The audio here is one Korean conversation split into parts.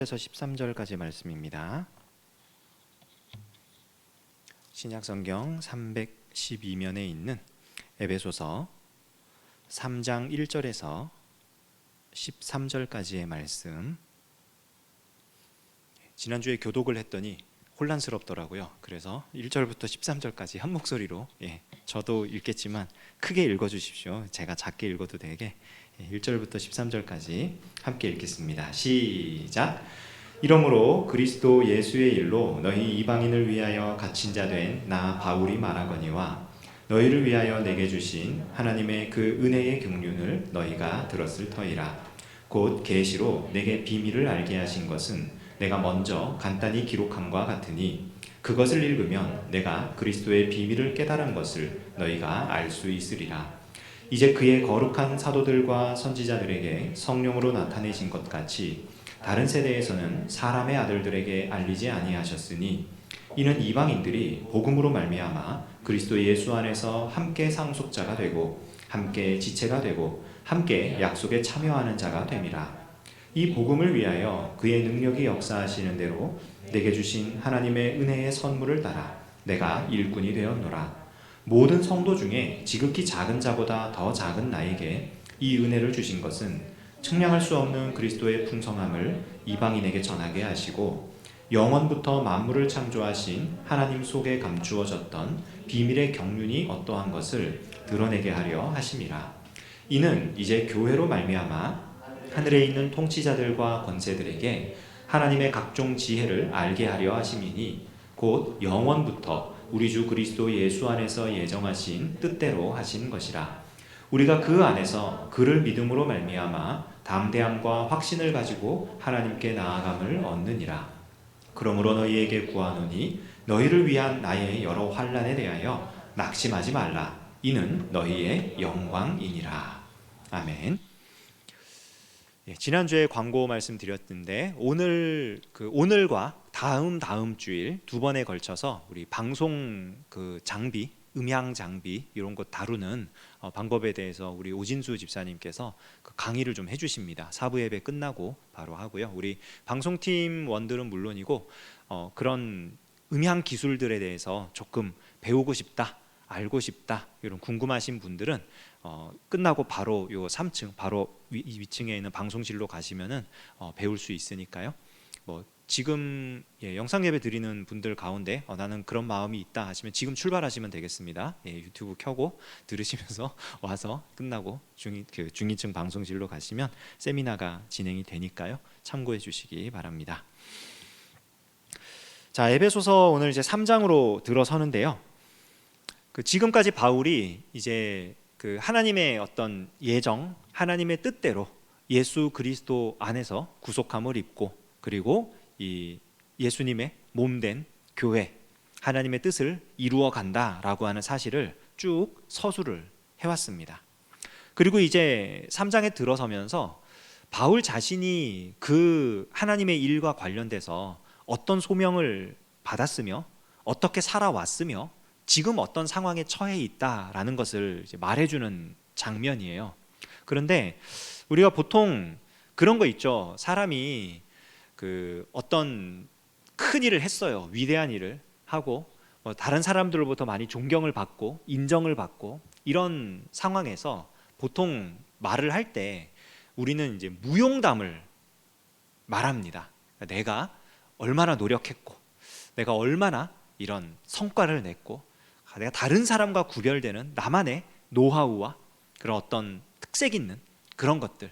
에서 13절까지 말씀입니다. 신약성경 312면에 있는 에베소서 3장 1절에서 13절까지의 말씀. 지난주에 교독을 했더니 혼란스럽더라고요. 그래서 1절부터 13절까지 한 목소리로, 저도 읽겠지만 크게 읽어주십시오. 제가 작게 읽어도 되게. 1절부터 13절까지 함께 읽겠습니다. 시작. 이러므로 그리스도 예수의 일로 너희 이방인을 위하여 갇힌 자 된 나 바울이 말하거니와 너희를 위하여 내게 주신 하나님의 그 은혜의 경륜을 너희가 들었을 터이라. 곧 계시로 내게 비밀을 알게 하신 것은 내가 먼저 간단히 기록함과 같으니 그것을 읽으면 내가 그리스도의 비밀을 깨달은 것을 너희가 알 수 있으리라. 이제 그의 거룩한 사도들과 선지자들에게 성령으로 나타내신 것 같이 다른 세대에서는 사람의 아들들에게 알리지 아니하셨으니 이는 이방인들이 복음으로 말미암아 그리스도 예수 안에서 함께 상속자가 되고 함께 지체가 되고 함께 약속에 참여하는 자가 됨이라. 이 복음을 위하여 그의 능력이 역사하시는 대로 내게 주신 하나님의 은혜의 선물을 따라 내가 일꾼이 되었노라. 모든 성도 중에 지극히 작은 자보다 더 작은 나에게 이 은혜를 주신 것은 측량할 수 없는 그리스도의 풍성함을 이방인에게 전하게 하시고 영원부터 만물을 창조하신 하나님 속에 감추어졌던 비밀의 경륜이 어떠한 것을 드러내게 하려 하심이라. 이는 이제 교회로 말미암아 하늘에 있는 통치자들과 권세들에게 하나님의 각종 지혜를 알게 하려 하심이니 곧 영원부터 우리 주 그리스도 예수 안에서 예정하신 뜻대로 하신 것이라. 우리가 그 안에서 그를 믿음으로 말미암아 담대함과 확신을 가지고 하나님께 나아감을 얻느니라. 그러므로 너희에게 구하노니 너희를 위한 나의 여러 환난에 대하여 낙심하지 말라. 이는 너희의 영광이니라. 아멘. 지난주에 광고 말씀드렸는데 오늘과 다음 주일 두 번에 걸쳐서 우리 방송 장비, 음향 장비 이런 것 다루는 방법에 대해서 우리 오진수 집사님께서 강의를 좀 해주십니다. 사부 예배 끝나고 바로 하고요. 우리 방송팀 원들은 물론이고 그런 음향 기술들에 대해서 조금 배우고 싶다, 알고 싶다 이런 궁금하신 분들은 끝나고 바로 요 3층 바로 위층에 있는 방송실로 가시면은 배울 수 있으니까요. 지금 영상 예배 드리는 분들 가운데 나는 그런 마음이 있다 하시면 지금 출발하시면 되겠습니다. 유튜브 켜고 들으시면서 와서 끝나고 중위층 방송실로 가시면 세미나가 진행이 되니까요. 참고해 주시기 바랍니다. 자, 에베소서 오늘 이제 3장으로 들어서는데요. 지금까지 바울이 이제 하나님의 어떤 예정, 하나님의 뜻대로 예수 그리스도 안에서 구속함을 입고 그리고 이 예수님의 몸된 교회, 하나님의 뜻을 이루어 간다라고 하는 사실을 쭉 서술을 해왔습니다. 그리고 이제 3장에 들어서면서 바울 자신이 그 하나님의 일과 관련돼서 어떤 소명을 받았으며 어떻게 살아왔으며 지금 어떤 상황에 처해 있다라는 것을 이제 말해주는 장면이에요. 그런데 우리가 보통 그런 거 있죠. 사람이 어떤 큰 일을 했어요. 위대한 일을 하고 다른 사람들로부터 많이 존경을 받고 인정을 받고 이런 상황에서 보통 말을 할 때 우리는 이제 무용담을 말합니다. 내가 얼마나 노력했고 내가 얼마나 이런 성과를 냈고 내가 다른 사람과 구별되는 나만의 노하우와 그런 어떤 특색 있는 그런 것들,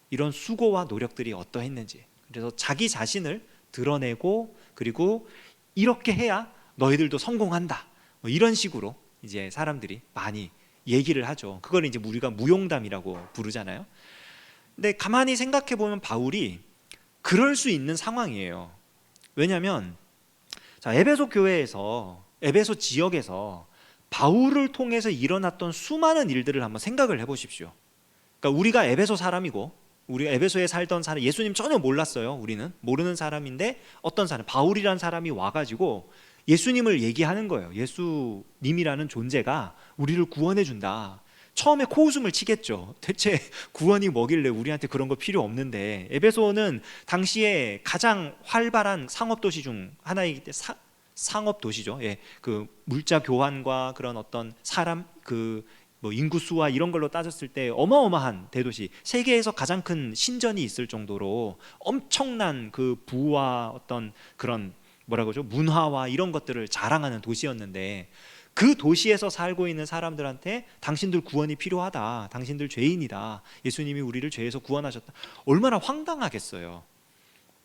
이런 수고와 노력들이 어떠했는지, 그래서 자기 자신을 드러내고 그리고 이렇게 해야 너희들도 성공한다, 이런 식으로 이제 사람들이 많이 얘기를 하죠. 그걸 이제 우리가 무용담이라고 부르잖아요. 근데 가만히 생각해 보면 바울이 그럴 수 있는 상황이에요. 왜냐하면 에베소 교회에서, 에베소 지역에서 바울을 통해서 일어났던 수많은 일들을 한번 생각을 해보십시오. 그러니까 우리가 에베소 사람이고 우리 에베소에 살던 사람, 예수님 전혀 몰랐어요. 우리는 모르는 사람인데 어떤 사람, 바울이라는 사람이 와가지고 예수님을 얘기하는 거예요. 예수님이라는 존재가 우리를 구원해 준다. 처음에 코웃음을 치겠죠. 대체 구원이 뭐길래 우리한테 그런 거 필요 없는데. 에베소는 당시에 가장 활발한 상업 도시 중 하나이기 때문에 상업 도시죠. 예, 그 물자 교환과 그런 어떤 사람 뭐 인구 수와 이런 걸로 따졌을 때 어마어마한 대도시, 세계에서 가장 큰 신전이 있을 정도로 엄청난 그 부와 어떤 그런 뭐라고 하죠? 문화와 이런 것들을 자랑하는 도시였는데, 그 도시에서 살고 있는 사람들한테 당신들 구원이 필요하다, 당신들 죄인이다, 예수님이 우리를 죄에서 구원하셨다, 얼마나 황당하겠어요.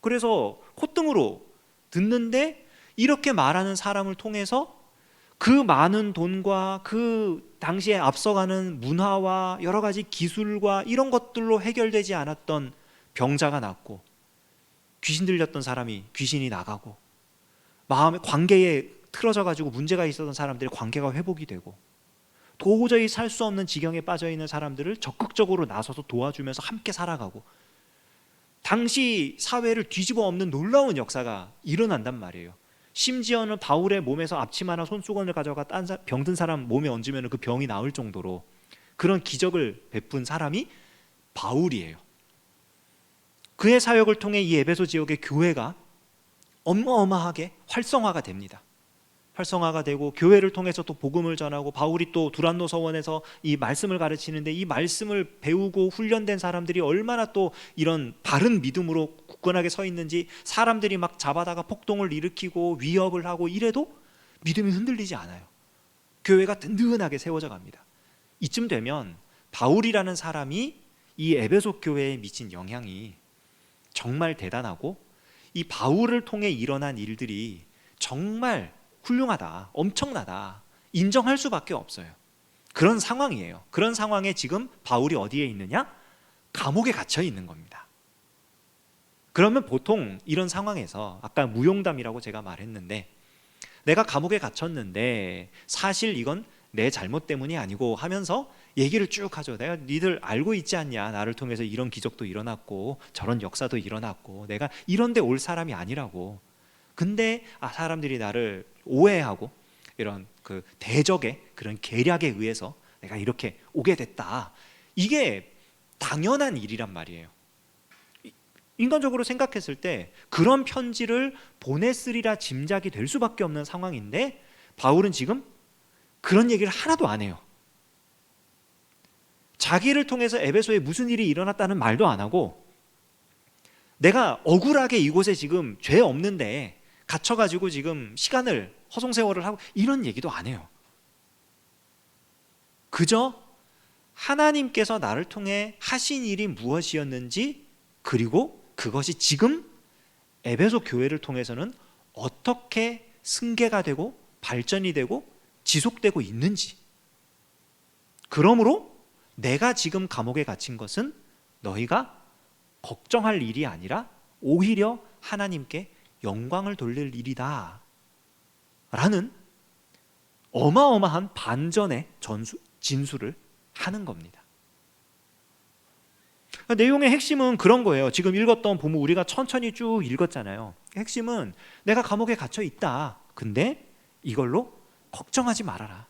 그래서 콧등으로 듣는데 이렇게 말하는 사람을 통해서 그 많은 돈과 그 당시에 앞서가는 문화와 여러 가지 기술과 이런 것들로 해결되지 않았던 병자가 낫고, 귀신 들렸던 사람이 귀신이 나가고, 마음의 관계에 틀어져 가지고 문제가 있었던 사람들의 관계가 회복이 되고, 도저히 살 수 없는 지경에 빠져 있는 사람들을 적극적으로 나서서 도와주면서 함께 살아가고, 당시 사회를 뒤집어 엎는 놀라운 역사가 일어난단 말이에요. 심지어는 바울의 몸에서 앞치마나 손수건을 가져가 병든 사람 몸에 얹으면 그 병이 나을 정도로 그런 기적을 베푼 사람이 바울이에요. 그의 사역을 통해 이 에베소 지역의 교회가 어마어마하게 활성화가 됩니다. 활성화가 되고, 교회를 통해서 또 복음을 전하고, 바울이 또 두란노 서원에서 이 말씀을 가르치는데, 이 말씀을 배우고 훈련된 사람들이 얼마나 또 이런 바른 믿음으로 굳건하게 서 있는지, 사람들이 막 잡아다가 폭동을 일으키고 위협을 하고 이래도 믿음이 흔들리지 않아요. 교회가 든든하게 세워져 갑니다. 이쯤 되면 바울이라는 사람이 이 에베소 교회에 미친 영향이 정말 대단하고, 이 바울을 통해 일어난 일들이 정말 훌륭하다, 엄청나다, 인정할 수밖에 없어요. 그런 상황이에요. 그런 상황에 지금 바울이 어디에 있느냐? 감옥에 갇혀 있는 겁니다. 그러면 보통 이런 상황에서, 아까 무용담이라고 제가 말했는데, 내가 감옥에 갇혔는데 사실 이건 내 잘못 때문이 아니고 하면서 얘기를 쭉 하죠. 내가 니들 알고 있지 않냐, 나를 통해서 이런 기적도 일어났고 저런 역사도 일어났고 내가 이런 데 올 사람이 아니라고. 근데 사람들이 나를 오해하고 이런 그 대적의 그런 계략에 의해서 내가 이렇게 오게 됐다. 이게 당연한 일이란 말이에요. 인간적으로 생각했을 때 그런 편지를 보냈으리라 짐작이 될 수밖에 없는 상황인데, 바울은 지금 그런 얘기를 하나도 안 해요. 자기를 통해서 에베소에 무슨 일이 일어났다는 말도 안 하고, 내가 억울하게 이곳에 지금 죄 없는데 갇혀가지고 지금 시간을 허송세월을 하고 이런 얘기도 안 해요. 그저 하나님께서 나를 통해 하신 일이 무엇이었는지, 그리고 그것이 지금 에베소 교회를 통해서는 어떻게 승계가 되고 발전이 되고 지속되고 있는지, 그러므로 내가 지금 감옥에 갇힌 것은 너희가 걱정할 일이 아니라 오히려 하나님께 영광을 돌릴 일이다 라는 어마어마한 반전의 진술을 하는 겁니다. 내용의 핵심은 그런 거예요. 지금 읽었던 본문 우리가 천천히 쭉 읽었잖아요. 핵심은 내가 감옥에 갇혀 있다. 근데 이걸로 걱정하지 말아라.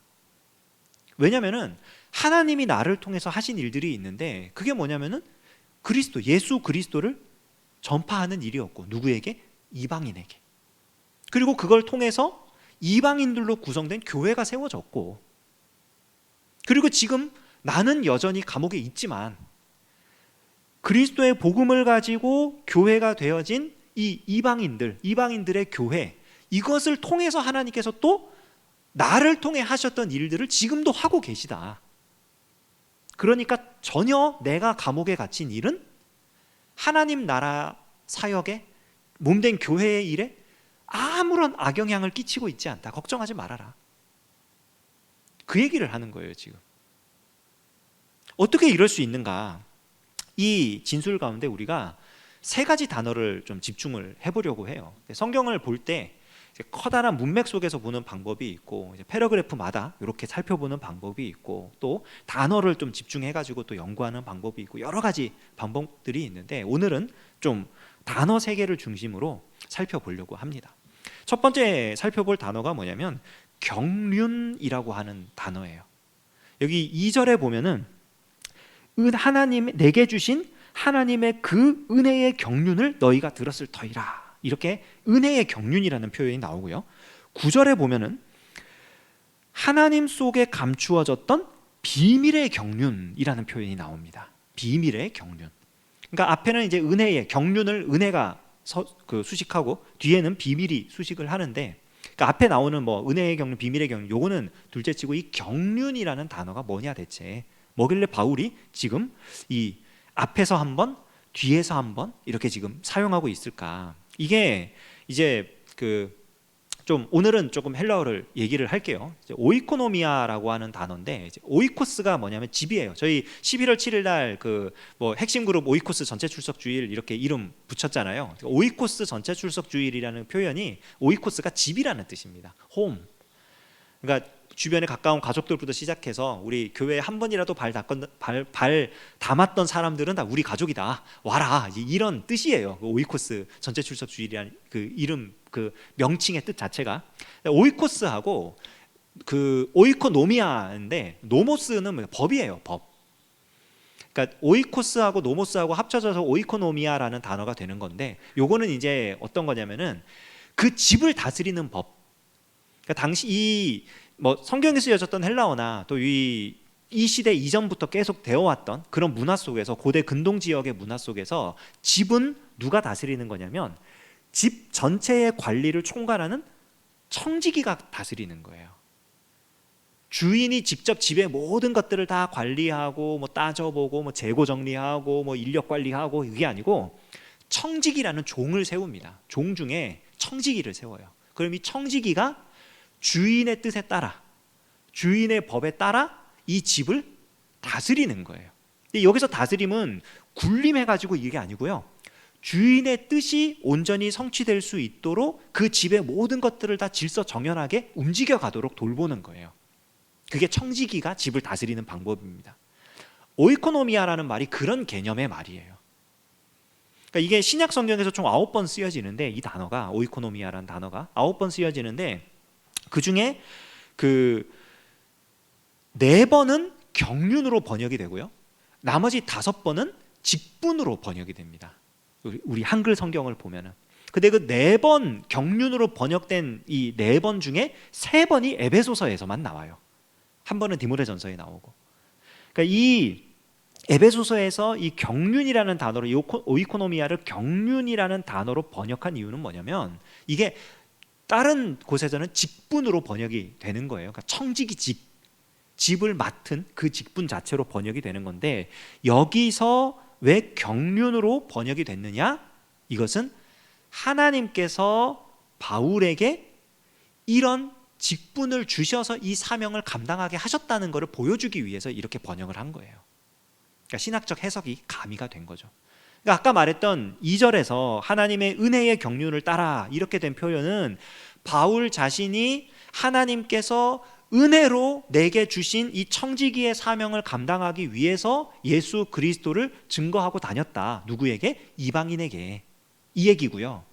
왜냐하면 하나님이 나를 통해서 하신 일들이 있는데, 그게 뭐냐면은 그리스도, 예수 그리스도를 전파하는 일이었고, 누구에게? 이방인에게. 그리고 그걸 통해서 이방인들로 구성된 교회가 세워졌고, 그리고 지금 나는 여전히 감옥에 있지만 그리스도의 복음을 가지고 교회가 되어진 이 이방인들의 교회, 이것을 통해서 하나님께서 또 나를 통해 하셨던 일들을 지금도 하고 계시다. 그러니까 전혀 내가 감옥에 갇힌 일은 하나님 나라 사역에 몸된 교회의 일에 아무런 악영향을 끼치고 있지 않다. 걱정하지 말아라. 그 얘기를 하는 거예요, 지금. 어떻게 이럴 수 있는가? 이 진술 가운데 우리가 세 가지 단어를 좀 집중을 해보려고 해요. 성경을 볼 때 커다란 문맥 속에서 보는 방법이 있고, 패러그래프마다 이렇게 살펴보는 방법이 있고, 또 단어를 좀 집중해가지고 또 연구하는 방법이 있고, 여러 가지 방법들이 있는데, 오늘은 좀 단어 세 개를 중심으로 살펴보려고 합니다. 첫 번째 살펴볼 단어가 뭐냐면 경륜이라고 하는 단어예요. 여기 2절에 보면은 하나님 내게 주신 하나님의 그 은혜의 경륜을 너희가 들었을 터이라, 이렇게 은혜의 경륜이라는 표현이 나오고요. 9절에 보면은 하나님 속에 감추어졌던 비밀의 경륜이라는 표현이 나옵니다. 비밀의 경륜. 그러니까 앞에는 이제 은혜의 경륜을 은혜가 수식하고 뒤에는 비밀이 수식을 하는데, 그러니까 앞에 나오는 뭐 은혜의 경륜, 비밀의 경륜, 요거는 둘째치고 이 경륜이라는 단어가 뭐냐 대체, 뭐길래 바울이 지금 이 앞에서 한 번, 뒤에서 한 번 이렇게 지금 사용하고 있을까? 이게 이제 좀 오늘은 조금 헬라어를 얘기를 할게요. 오이코노미아라고 하는 단어인데, 이제 오이코스가 뭐냐면 집이에요. 저희 11월 7일 날 뭐 핵심 그룹 오이코스 전체 출석 주일 이렇게 이름 붙였잖아요. 오이코스 전체 출석 주일이라는 표현이 오이코스가 집이라는 뜻입니다. 홈. 그러니까 주변에 가까운 가족들부터 시작해서 우리 교회에 한 번이라도 발 담았던 사람들은 다 우리 가족이다, 와라, 이런 뜻이에요. 오이코스 전체 출석 주일이라는 그 이름, 그 명칭의 뜻 자체가. 오이코스하고 오이코노미아인데, 노모스는 법이에요, 법. 그러니까 오이코스하고 노모스하고 합쳐져서 오이코노미아라는 단어가 되는 건데, 요거는 이제 어떤 거냐면은 그 집을 다스리는 법. 그러니까 당시 뭐 성경에 쓰여졌던 헬라어나 또 이 시대 이전부터 계속 되어왔던 그런 문화 속에서, 고대 근동 지역의 문화 속에서 집은 누가 다스리는 거냐면 집 전체의 관리를 총괄하는 청지기가 다스리는 거예요. 주인이 직접 집의 모든 것들을 다 관리하고 뭐 따져보고 뭐 재고 정리하고 뭐 인력 관리하고, 이게 아니고 청지기라는 종을 세웁니다. 종 중에 청지기를 세워요. 그럼 이 청지기가 주인의 뜻에 따라, 주인의 법에 따라 이 집을 다스리는 거예요. 근데 여기서 다스림은 군림해가지고 이게 아니고요, 주인의 뜻이 온전히 성취될 수 있도록 그 집의 모든 것들을 다 질서정연하게 움직여 가도록 돌보는 거예요. 그게 청지기가 집을 다스리는 방법입니다. 오이코노미아라는 말이 그런 개념의 말이에요. 그러니까 이게 신약 성경에서 총 9번 쓰여지는데, 이 단어가, 오이코노미아라는 단어가 9번 쓰여지는데, 그 중에 4번은 경륜으로 번역이 되고요, 나머지 5번은 직분으로 번역이 됩니다. 우리 한글 성경을 보면은. 근데 그 4번 경륜으로 번역된 이 4번 중에 3번이 에베소서에서만 나와요. 한 번은 디모데전서에 나오고. 그러니까 이 에베소서에서 이 경륜이라는 단어로, 이 오이코노미아를 경륜이라는 단어로 번역한 이유는 뭐냐면, 이게 다른 곳에서는 직분으로 번역이 되는 거예요. 그러니까 청지기 집을 맡은 그 직분 자체로 번역이 되는 건데, 여기서 왜 경륜으로 번역이 됐느냐? 이것은 하나님께서 바울에게 이런 직분을 주셔서 이 사명을 감당하게 하셨다는 것을 보여주기 위해서 이렇게 번역을 한 거예요. 그러니까 신학적 해석이 가미가 된 거죠. 그러니까 아까 말했던 2절에서 하나님의 은혜의 경륜을 따라 이렇게 된 표현은 바울 자신이 하나님께서 은혜로 내게 주신 이 청지기의 사명을 감당하기 위해서 예수 그리스도를 증거하고 다녔다. 누구에게? 이방인에게. 이 얘기고요.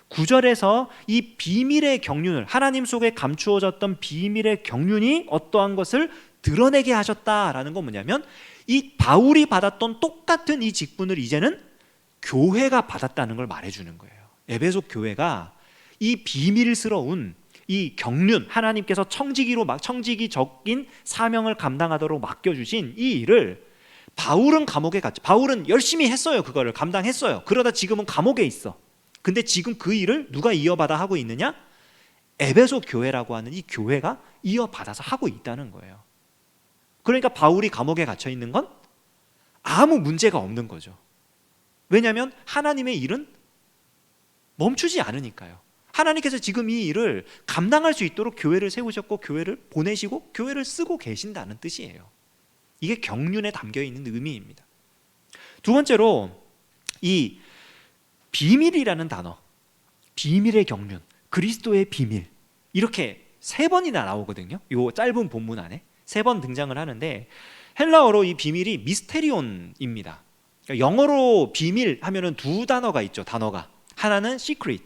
9절에서 이 비밀의 경륜을, 하나님 속에 감추어졌던 비밀의 경륜이 어떠한 것을 드러내게 하셨다라는 건 뭐냐면, 이 바울이 받았던 똑같은 이 직분을 이제는 교회가 받았다는 걸 말해주는 거예요. 에베소 교회가 이 비밀스러운 이 경륜, 하나님께서 청지기적인 사명을 감당하도록 맡겨주신 이 일을, 바울은 감옥에 갔죠. 바울은 열심히 했어요. 그거를 감당했어요. 그러다 지금은 감옥에 있어. 근데 지금 그 일을 누가 이어받아 하고 있느냐? 에베소 교회라고 하는 이 교회가 이어받아서 하고 있다는 거예요. 그러니까 바울이 감옥에 갇혀 있는 건 아무 문제가 없는 거죠. 왜냐하면 하나님의 일은 멈추지 않으니까요. 하나님께서 지금 이 일을 감당할 수 있도록 교회를 세우셨고, 교회를 보내시고, 교회를 쓰고 계신다는 뜻이에요. 이게 경륜에 담겨 있는 의미입니다. 두 번째로, 이 비밀이라는 단어, 비밀의 경륜, 그리스도의 비밀, 이렇게 3번이나 나오거든요. 이 짧은 본문 안에 3번 등장을 하는데, 헬라어로 이 비밀이 미스테리온입니다. 그러니까 영어로 비밀 하면은 2 단어가 있죠. 단어가 하나는 secret,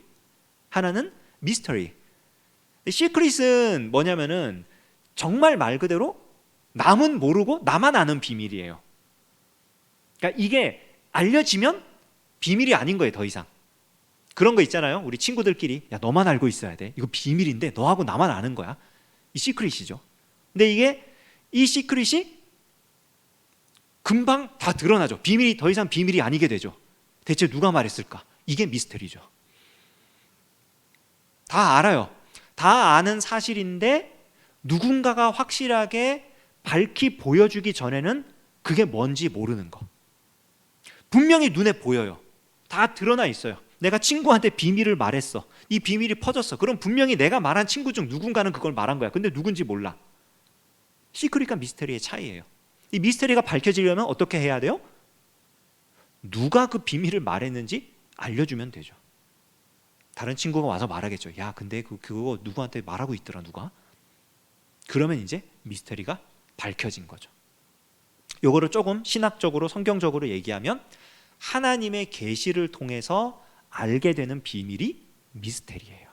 하나는 mystery. secret은 뭐냐면은 정말 말 그대로 남은 모르고 나만 아는 비밀이에요. 그러니까 이게 알려지면 비밀이 아닌 거예요, 더 이상. 그런 거 있잖아요. 우리 친구들끼리 야, 너만 알고 있어야 돼. 이거 비밀인데 너하고 나만 아는 거야. 이 시크릿이죠. 근데 이 시크릿이 금방 다 드러나죠. 비밀이 더 이상 비밀이 아니게 되죠. 대체 누가 말했을까? 이게 미스터리죠. 다 알아요. 다 아는 사실인데 누군가가 확실하게 밝히 보여주기 전에는 그게 뭔지 모르는 거. 분명히 눈에 보여요. 다 드러나 있어요. 내가 친구한테 비밀을 말했어. 이 비밀이 퍼졌어. 그럼 분명히 내가 말한 친구 중 누군가는 그걸 말한 거야. 근데 누군지 몰라. 시크릿과 미스터리의 차이예요. 이 미스터리가 밝혀지려면 어떻게 해야 돼요? 누가 그 비밀을 말했는지 알려주면 되죠. 다른 친구가 와서 말하겠죠. 야, 근데 그거 누구한테 말하고 있더라, 누가? 그러면 이제 미스터리가 밝혀진 거죠. 요거를 조금 신학적으로 성경적으로 얘기하면 하나님의 계시를 통해서 알게 되는 비밀이 미스터리예요.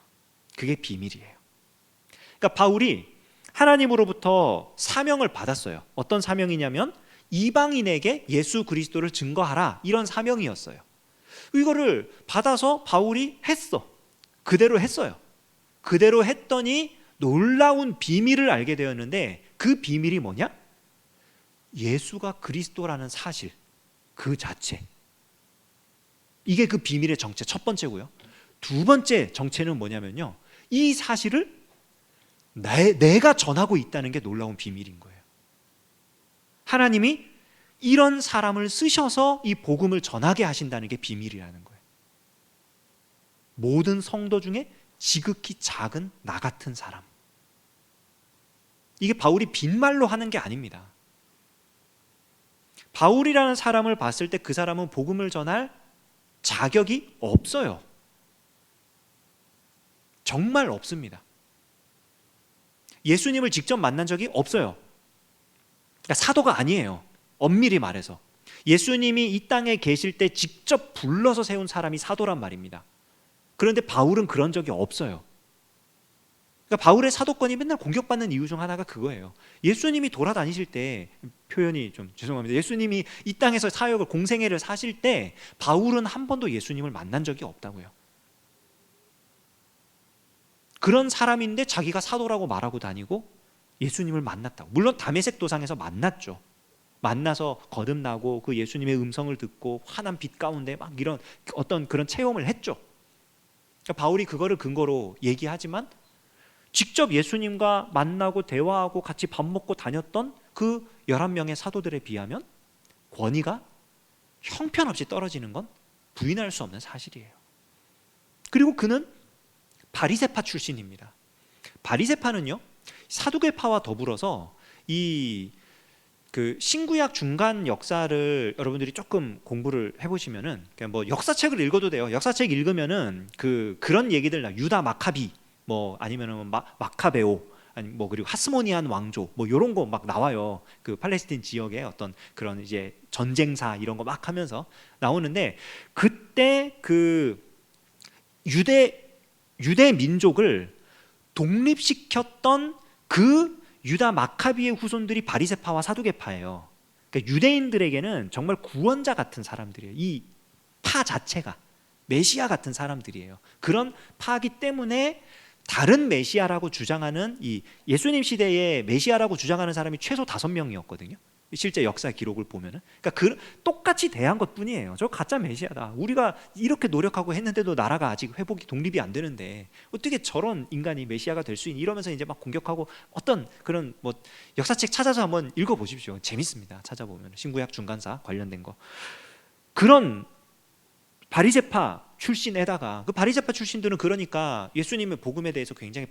그게 비밀이에요. 그러니까 바울이 하나님으로부터 사명을 받았어요. 어떤 사명이냐면 이방인에게 예수 그리스도를 증거하라, 이런 사명이었어요. 이거를 받아서 바울이 했어. 그대로 했어요. 그대로 했더니 놀라운 비밀을 알게 되었는데 그 비밀이 뭐냐? 예수가 그리스도라는 사실 그 자체. 이게 그 비밀의 정체 첫 번째고요. 두 번째 정체는 뭐냐면요, 이 사실을 내가 전하고 있다는 게 놀라운 비밀인 거예요. 하나님이 이런 사람을 쓰셔서 이 복음을 전하게 하신다는 게 비밀이라는 거예요. 모든 성도 중에 지극히 작은 나 같은 사람. 이게 바울이 빈말로 하는 게 아닙니다. 바울이라는 사람을 봤을 때 그 사람은 복음을 전할 자격이 없어요. 정말 없습니다. 예수님을 직접 만난 적이 없어요. 그러니까 사도가 아니에요. 엄밀히 말해서 예수님이 이 땅에 계실 때 직접 불러서 세운 사람이 사도란 말입니다. 그런데 바울은 그런 적이 없어요. 그러니까 바울의 사도권이 맨날 공격받는 이유 중 하나가 그거예요. 예수님이 돌아다니실 때, 표현이 좀 죄송합니다, 예수님이 이 땅에서 사역을 공생애를 사실 때 바울은 한 번도 예수님을 만난 적이 없다고요. 그런 사람인데 자기가 사도라고 말하고 다니고 예수님을 만났다고. 물론 다메섹 도상에서 만났죠. 만나서 거듭나고 그 예수님의 음성을 듣고 환한 빛 가운데 막 이런 어떤 그런 체험을 했죠. 그러니까 바울이 그거를 근거로 얘기하지만 직접 예수님과 만나고 대화하고 같이 밥 먹고 다녔던 그 11명의 사도들에 비하면 권위가 형편없이 떨어지는 건 부인할 수 없는 사실이에요. 그리고 그는 바리새파 출신입니다. 바리새파는요, 사두개파와 더불어서 그 신구약 중간 역사를 여러분들이 조금 공부를 해보시면은, 그냥 뭐 역사책을 읽어도 돼요. 역사책 읽으면은 그런 얘기들, 유다 마카비, 뭐 아니면은 마카베오, 아니 뭐 그리고 하스모니안 왕조, 뭐 이런 거 막 나와요. 그 팔레스틴 지역의 어떤 그런 이제 전쟁사 이런 거 막 하면서 나오는데, 그때 그 유대 민족을 독립시켰던 그 유다 마카비의 후손들이 바리새파와 사두개파예요. 그러니까 유대인들에게는 정말 구원자 같은 사람들이에요. 이 파 자체가 메시아 같은 사람들이에요. 그런 파기 때문에 다른 메시아라고 주장하는, 이 예수님 시대에 메시아라고 주장하는 사람이 최소 5명이었거든요. 실제 역사 기록을 보면은. 그러니까 똑같이 대한 것뿐이에요. 저 가짜 메시아다. 우리가 이렇게 노력하고 했는데도 나라가 아직 회복이 독립이 안 되는데 어떻게 저런 인간이 메시아가 될 수 있니? 이러면서 이제 막 공격하고, 어떤 그런 뭐 역사책 찾아서 한번 읽어보십시오. 재밌습니다. 찾아보면 신구약 중간사 관련된 거. 그런 바리새파 출신에다가, 그 바리새파 출신들은 그러니까 예수님의 복음에 대해서 굉장히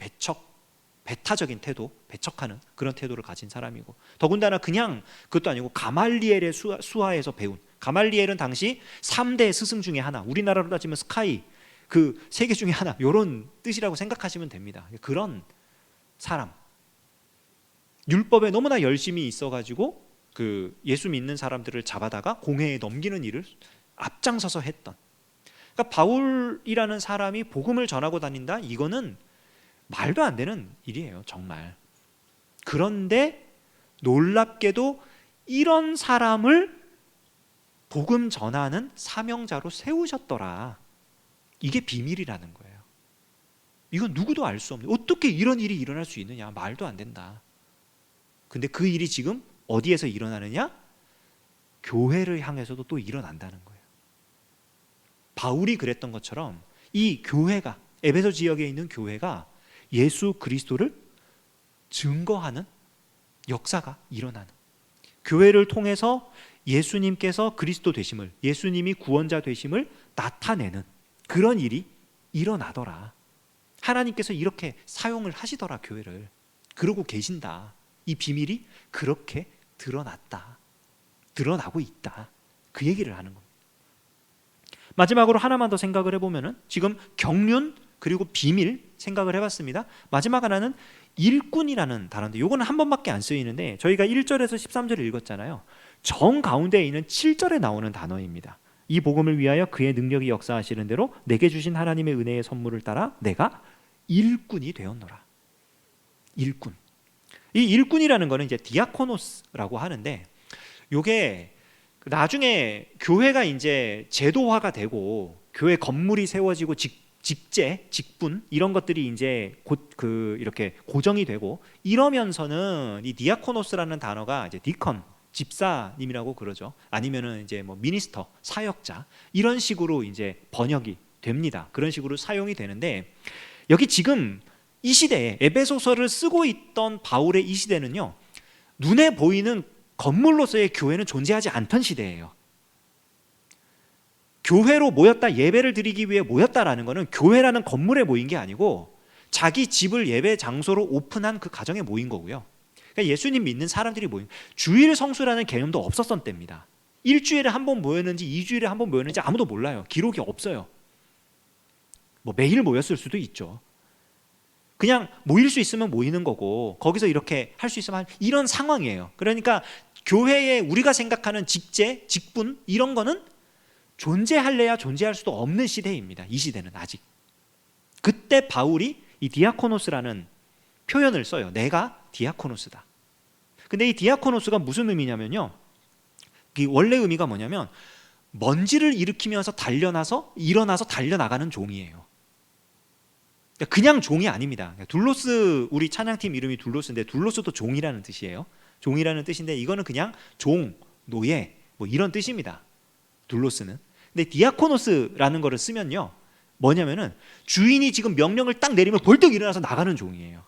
배타적인 태도, 배척하는 그런 태도를 가진 사람이고, 더군다나 그냥 그것도 아니고 가말리엘의 수하에서 배운, 가말리엘은 당시 3대 스승 중에 하나, 우리나라로 따지면 스카이, 그 세 개 중에 하나, 이런 뜻이라고 생각하시면 됩니다. 그런 사람, 율법에 너무나 열심히 있어가지고 그 예수 믿는 사람들을 잡아다가 공회에 넘기는 일을 앞장서서 했던, 그러니까 바울이라는 사람이 복음을 전하고 다닌다? 이거는 말도 안 되는 일이에요, 정말. 그런데 놀랍게도 이런 사람을 복음 전하는 사명자로 세우셨더라. 이게 비밀이라는 거예요. 이건 누구도 알 수 없는, 어떻게 이런 일이 일어날 수 있느냐, 말도 안 된다. 근데 그 일이 지금 어디에서 일어나느냐? 교회를 향해서도 또 일어난다는 거예요. 바울이 그랬던 것처럼 이 교회가, 에베소 지역에 있는 교회가 예수 그리스도를 증거하는 역사가 일어나는, 교회를 통해서 예수님께서 그리스도 되심을, 예수님이 구원자 되심을 나타내는 그런 일이 일어나더라. 하나님께서 이렇게 사용을 하시더라, 교회를. 그러고 계신다. 이 비밀이 그렇게 드러났다, 드러나고 있다, 그 얘기를 하는 겁니다. 마지막으로 하나만 더 생각을 해보면은, 지금 경륜 그리고 비밀 생각을 해봤습니다. 마지막 하나는 일꾼이라는 단어인데, 이거는 한 번밖에 안 쓰이는데 저희가 1절에서 13절을 읽었잖아요. 정 가운데에 있는 7절에 나오는 단어입니다. 이 복음을 위하여 그의 능력이 역사하시는 대로 내게 주신 하나님의 은혜의 선물을 따라 내가 일꾼이 되었노라. 일꾼. 이 일꾼이라는 거는 이제 디아코노스라고 하는데, 이게 나중에 교회가 이제 제도화가 되고 교회 건물이 세워지고 직제, 직분 이런 것들이 이제 이렇게 고정이 되고 이러면서는 이 디아코노스라는 단어가 이제 디컨, 집사님이라고 그러죠. 아니면은 이제 뭐 미니스터, 사역자 이런 식으로 이제 번역이 됩니다. 그런 식으로 사용이 되는데, 여기 지금 이 시대에 에베소서를 쓰고 있던 바울의 이 시대는요, 눈에 보이는 건물로서의 교회는 존재하지 않던 시대예요. 교회로 모였다, 예배를 드리기 위해 모였다라는 것은 교회라는 건물에 모인 게 아니고 자기 집을 예배 장소로 오픈한 그 가정에 모인 거고요. 그러니까 예수님 믿는 사람들이 모인, 주일 성수라는 개념도 없었던 때입니다. 일주일에 한 번 모였는지 2주일에 한 번 모였는지 아무도 몰라요. 기록이 없어요. 뭐 매일 모였을 수도 있죠. 그냥 모일 수 있으면 모이는 거고, 거기서 이렇게 할 수 있으면 이런 상황이에요. 그러니까 교회에 우리가 생각하는 직제, 직분 이런 거는 존재할래야 존재할 수도 없는 시대입니다. 이 시대는 아직. 그때 바울이 이 디아코노스라는 표현을 써요. 내가 디아코노스다. 근데 이 디아코노스가 무슨 의미냐면요, 이 원래 의미가 뭐냐면 먼지를 일으키면서 일어나서 달려나가는 종이에요. 그냥 종이 아닙니다. 둘로스, 우리 찬양팀 이름이 둘로스인데 둘로스도 종이라는 뜻이에요. 종이라는 뜻인데 이거는 그냥 종, 노예 뭐 이런 뜻입니다. 둘로스는. 근데 디아코노스라는 거를 쓰면요, 뭐냐면은 주인이 지금 명령을 딱 내리면 벌떡 일어나서 나가는 종이에요.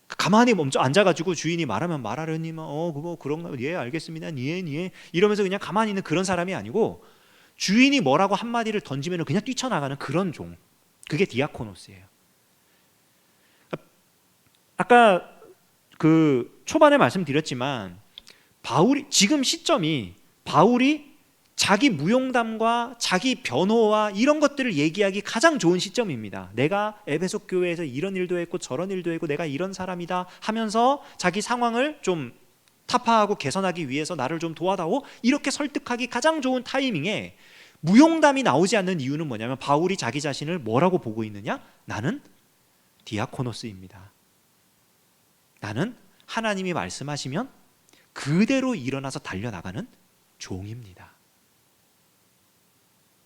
가만히 멈춰 앉아가지고 주인이 말하면 말하려니 그거 그런가, 예 알겠습니다, 예 이러면서 그냥 가만히 있는 그런 사람이 아니고, 주인이 뭐라고 한마디를 던지면 그냥 뛰쳐나가는 그런 종, 그게 디아코노스예요. 아까 그 초반에 말씀드렸지만 바울이 지금 시점이, 바울이 자기 무용담과 자기 변호와 이런 것들을 얘기하기 가장 좋은 시점입니다. 내가 에베소 교회에서 이런 일도 했고 저런 일도 했고 내가 이런 사람이다 하면서 자기 상황을 좀 타파하고 개선하기 위해서 나를 좀 도와다오, 이렇게 설득하기 가장 좋은 타이밍에 무용담이 나오지 않는 이유는 뭐냐면, 바울이 자기 자신을 뭐라고 보고 있느냐? 나는 디아코노스입니다. 나는 하나님이 말씀하시면 그대로 일어나서 달려나가는 종입니다.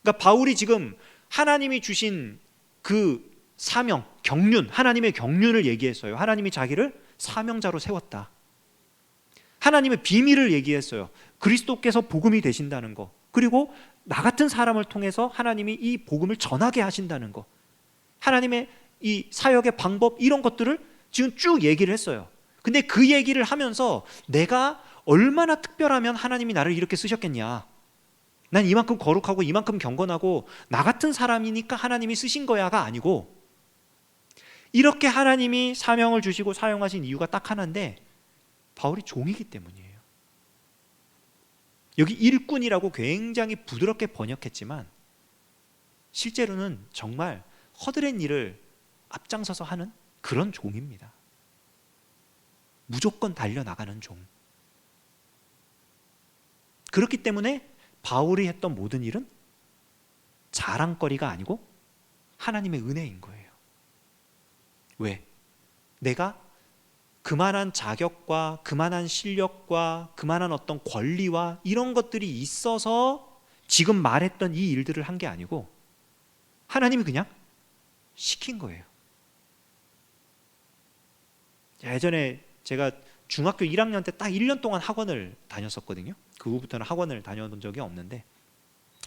그러니까 바울이 지금 하나님이 주신 그 사명, 경륜, 하나님의 경륜을 얘기했어요. 하나님이 자기를 사명자로 세웠다. 하나님의 비밀을 얘기했어요. 그리스도께서 복음이 되신다는 거, 그리고 나 같은 사람을 통해서 하나님이 이 복음을 전하게 하신다는 거, 하나님의 이 사역의 방법, 이런 것들을 지금 쭉 얘기를 했어요. 근데 그 얘기를 하면서 내가 얼마나 특별하면 하나님이 나를 이렇게 쓰셨겠냐, 난 이만큼 거룩하고 이만큼 경건하고 나 같은 사람이니까 하나님이 쓰신 거야가 아니고, 이렇게 하나님이 사명을 주시고 사용하신 이유가 딱 하나인데, 바울이 종이기 때문이에요. 여기 일꾼이라고 굉장히 부드럽게 번역했지만 실제로는 정말 허드렛 일을 앞장서서 하는 그런 종입니다. 무조건 달려나가는 종. 그렇기 때문에 바울이 했던 모든 일은 자랑거리가 아니고 하나님의 은혜인 거예요. 왜? 내가 그만한 자격과 그만한 실력과 그만한 어떤 권리와 이런 것들이 있어서 지금 말했던 이 일들을 한 게 아니고 하나님이 그냥 시킨 거예요. 예전에 제가 중학교 1학년 때 딱 1년 동안 학원을 다녔었거든요. 그 후부터는 학원을 다녀본 적이 없는데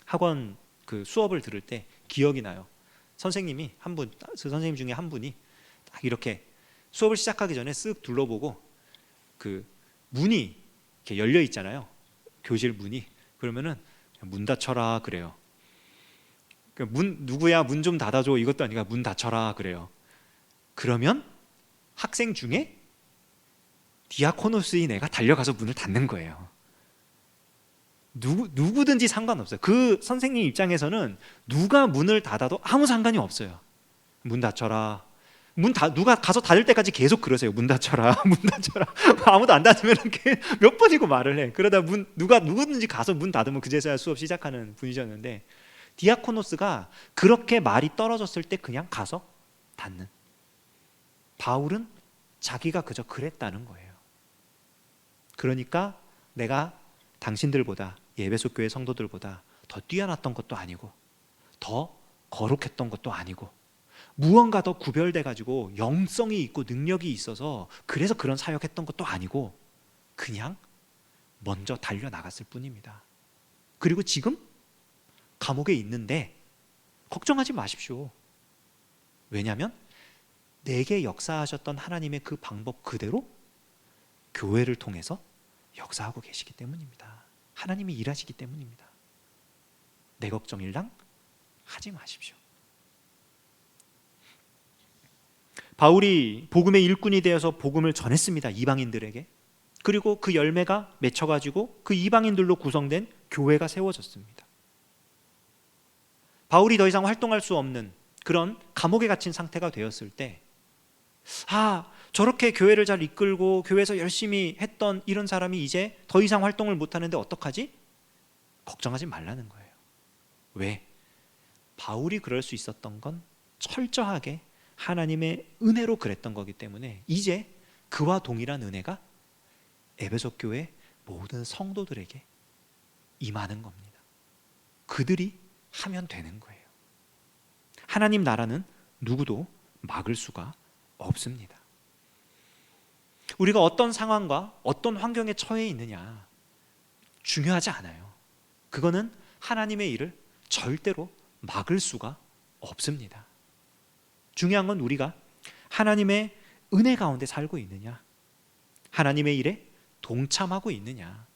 학원 그 수업을 들을 때 기억이 나요. 선생님이 한 분, 그 선생님 중에 한 분이 딱 이렇게 수업을 시작하기 전에 쓱 둘러보고 그 문이 이렇게 열려 있잖아요. 교실 문이. 그러면은 문 닫혀라 그래요. 문 누구야 문 좀 닫아줘 이것도 아니라 문 닫혀라 그래요. 그러면 학생 중에 디아코노스인 애가 달려가서 문을 닫는 거예요. 누구든지 상관없어요. 그 선생님 입장에서는 누가 문을 닫아도 아무 상관이 없어요. 문 닫혀라. 누가 가서 닫을 때까지 계속 그러세요. 문 닫혀라, 문 닫혀라. 아무도 안 닫으면 이렇게 몇 번이고 말을 해. 그러다 누구든지 가서 문 닫으면 그제서야 수업 시작하는 분이셨는데 디아코노스가 그렇게 말이 떨어졌을 때 그냥 가서 닫는. 바울은 자기가 그저 그랬다는 거예요. 그러니까 내가 당신들보다 예배소 교회 성도들보다 더 뛰어났던 것도 아니고 더 거룩했던 것도 아니고 무언가 더 구별돼 가지고 영성이 있고 능력이 있어서 그래서 그런 사역했던 것도 아니고 그냥 먼저 달려나갔을 뿐입니다. 그리고 지금 감옥에 있는데 걱정하지 마십시오. 왜냐하면 내게 역사하셨던 하나님의 그 방법 그대로 교회를 통해서 역사하고 계시기 때문입니다. 하나님이 일하시기 때문입니다. 내 걱정 일랑 하지 마십시오. 바울이 복음의 일꾼이 되어서 복음을 전했습니다. 이방인들에게. 그리고 그 열매가 맺혀가지고 그 이방인들로 구성된 교회가 세워졌습니다. 바울이 더 이상 활동할 수 없는 그런 감옥에 갇힌 상태가 되었을 때 저렇게 교회를 잘 이끌고 교회에서 열심히 했던 이런 사람이 이제 더 이상 활동을 못하는데 어떡하지? 걱정하지 말라는 거예요. 왜? 바울이 그럴 수 있었던 건 철저하게 하나님의 은혜로 그랬던 거기 때문에 이제 그와 동일한 은혜가 에베소 교회 모든 성도들에게 임하는 겁니다. 그들이 하면 되는 거예요. 하나님 나라는 누구도 막을 수가 없습니다. 우리가 어떤 상황과 어떤 환경에 처해 있느냐 중요하지 않아요. 그거는 하나님의 일을 절대로 막을 수가 없습니다. 중요한 건 우리가 하나님의 은혜 가운데 살고 있느냐, 하나님의 일에 동참하고 있느냐.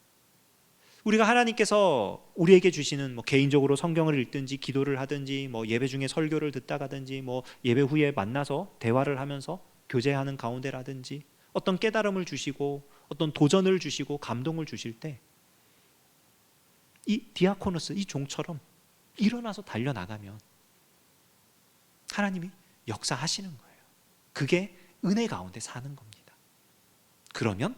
우리가 하나님께서 우리에게 주시는 개인적으로 성경을 읽든지 기도를 하든지 예배 중에 설교를 듣다 가든지 예배 후에 만나서 대화를 하면서 교제하는 가운데라든지 어떤 깨달음을 주시고 어떤 도전을 주시고 감동을 주실 때 이 디아코노스, 이 종처럼 일어나서 달려나가면 하나님이 역사하시는 거예요. 그게 은혜 가운데 사는 겁니다. 그러면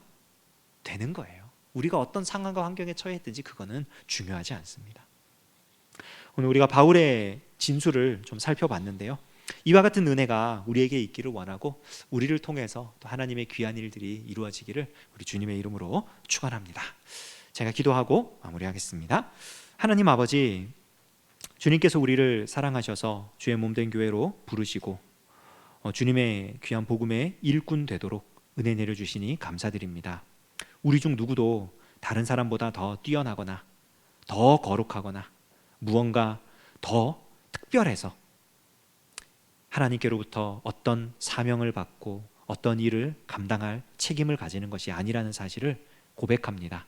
되는 거예요. 우리가 어떤 상황과 환경에 처했든지 그거는 중요하지 않습니다. 오늘 우리가 바울의 진술을 좀 살펴봤는데요. 이와 같은 은혜가 우리에게 있기를 원하고 우리를 통해서 또 하나님의 귀한 일들이 이루어지기를 우리 주님의 이름으로 축원합니다. 제가 기도하고 마무리하겠습니다. 하나님 아버지, 주님께서 우리를 사랑하셔서 주의 몸된 교회로 부르시고 주님의 귀한 복음의 일꾼 되도록 은혜 내려주시니 감사드립니다. 우리 중 누구도 다른 사람보다 더 뛰어나거나 더 거룩하거나 무언가 더 특별해서 하나님께로부터 어떤 사명을 받고 어떤 일을 감당할 책임을 가지는 것이 아니라는 사실을 고백합니다.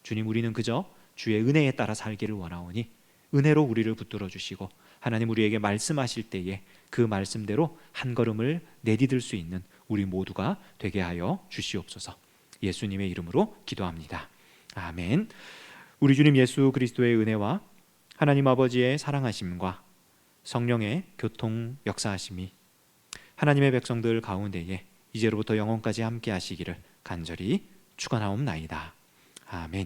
주님, 우리는 그저 주의 은혜에 따라 살기를 원하오니 은혜로 우리를 붙들어 주시고 하나님 우리에게 말씀하실 때에 그 말씀대로 한 걸음을 내디딜 수 있는 우리 모두가 되게 하여 주시옵소서. 예수님의 이름으로 기도합니다. 아멘. 우리 주님 예수 그리스도의 은혜와 하나님 아버지의 사랑하심과 성령의 교통 역사하심이 하나님의 백성들 가운데에 이제로부터 영원까지 함께 하시기를 간절히 축원하옵나이다. 아멘.